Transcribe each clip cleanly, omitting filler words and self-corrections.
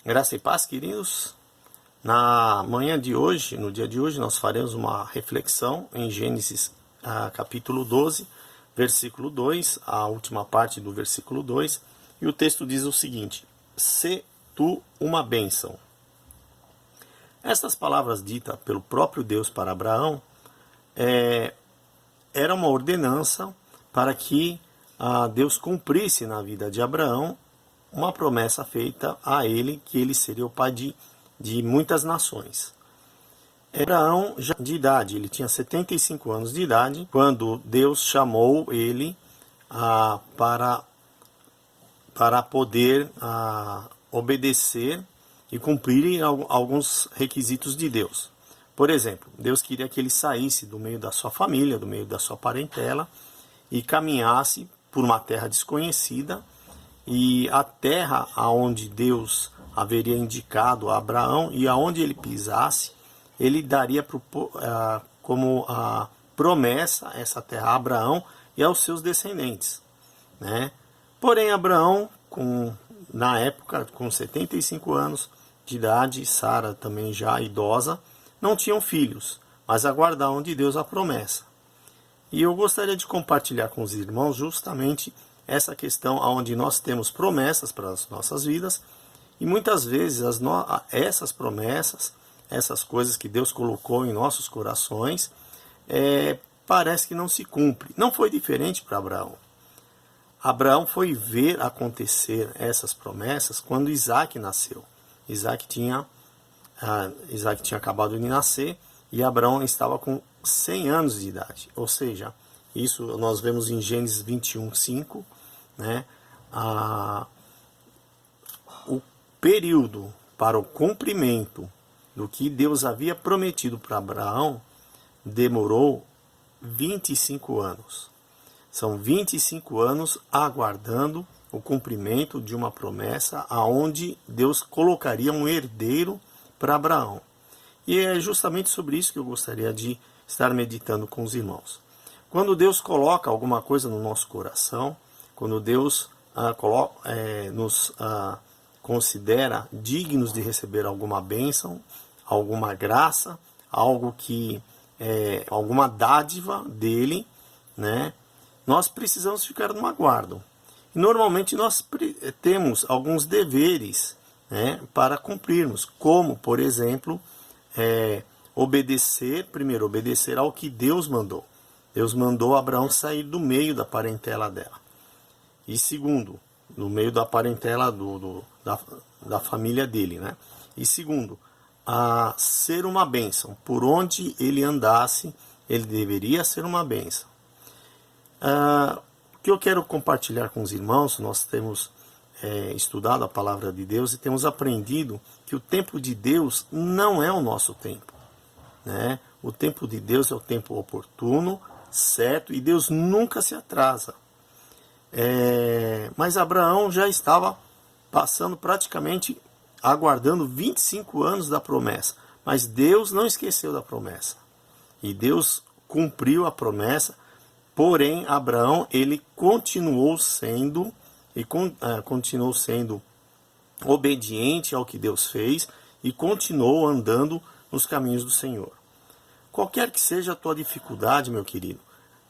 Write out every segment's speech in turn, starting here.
Graça e paz, queridos. Na manhã de hoje, no dia de hoje, nós faremos uma reflexão em Gênesis capítulo 12, versículo 2, a última parte do versículo 2, e o texto diz o seguinte: "Se tu uma bênção." Estas palavras ditas pelo próprio Deus para Abraão era uma ordenança para que Deus cumprisse na vida de Abraão uma promessa feita a ele, que ele seria o pai de muitas nações. Abraão, já de idade, ele tinha 75 anos de idade, quando Deus chamou ele para poder obedecer e cumprir alguns requisitos de Deus. Por exemplo, Deus queria que ele saísse do meio da sua família, do meio da sua parentela, e caminhasse por uma terra desconhecida, e a terra aonde Deus haveria indicado a Abraão e aonde ele pisasse, ele daria como a promessa essa terra a Abraão e aos seus descendentes, né? Porém, Abraão, na época, com 75 anos de idade, Sara também já idosa, não tinham filhos, mas aguardavam de Deus a promessa. E eu gostaria de compartilhar com os irmãos justamente essa questão onde nós temos promessas para as nossas vidas, e muitas vezes essas promessas, essas coisas que Deus colocou em nossos corações, parece que não se cumpre. Não foi diferente para Abraão. Abraão foi ver acontecer essas promessas quando Isaac nasceu. Isaac tinha acabado de nascer e Abraão estava com 100 anos de idade. Ou seja, isso nós vemos em Gênesis 21:5, né? O período para o cumprimento do que Deus havia prometido para Abraão demorou 25 anos. São 25 anos aguardando o cumprimento de uma promessa aonde Deus colocaria um herdeiro para Abraão. E é justamente sobre isso que eu gostaria de estar meditando com os irmãos. Quando Deus coloca alguma coisa no nosso coração, quando Deus nos considera dignos de receber alguma bênção, alguma graça, alguma dádiva dele, né? Nós precisamos ficar no aguardo. E normalmente nós temos alguns deveres, né, para cumprirmos, como, por exemplo, obedecer ao que Deus mandou. Deus mandou Abraão sair do meio da parentela dela. E segundo, no meio da parentela da família dele, né? E segundo, ser uma bênção. Por onde ele andasse, ele deveria ser uma bênção. O que eu quero compartilhar com os irmãos, nós temos estudado a palavra de Deus e temos aprendido que o tempo de Deus não é o nosso tempo, né? O tempo de Deus é o tempo oportuno, certo, e Deus nunca se atrasa. Mas Abraão já estava passando praticamente, aguardando 25 anos da promessa. Mas Deus não esqueceu da promessa. E Deus cumpriu a promessa, porém Abraão, ele continuou sendo obediente ao que Deus fez e continuou andando nos caminhos do Senhor. Qualquer que seja a tua dificuldade, meu querido,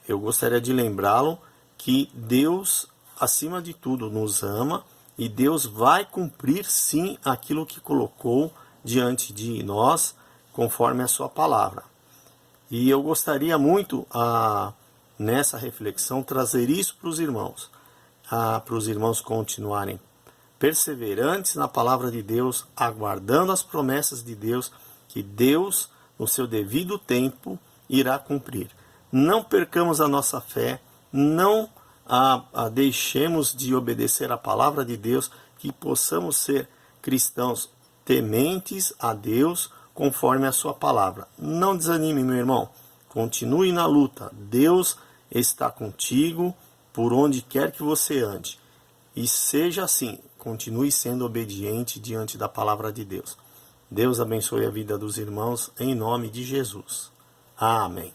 eu gostaria de lembrá-lo que Deus, acima de tudo, nos ama e Deus vai cumprir sim aquilo que colocou diante de nós, conforme a sua palavra. E eu gostaria muito, nessa reflexão, trazer isso para os irmãos continuarem perseverantes na palavra de Deus, aguardando as promessas de Deus, que Deus, no seu devido tempo, irá cumprir. Não percamos a nossa fé, não deixemos de obedecer a palavra de Deus, que possamos ser cristãos tementes a Deus, conforme a sua palavra. Não desanime, meu irmão, continue na luta. Deus está contigo por onde quer que você ande. E seja assim, continue sendo obediente diante da palavra de Deus. Deus abençoe a vida dos irmãos, em nome de Jesus. Amém.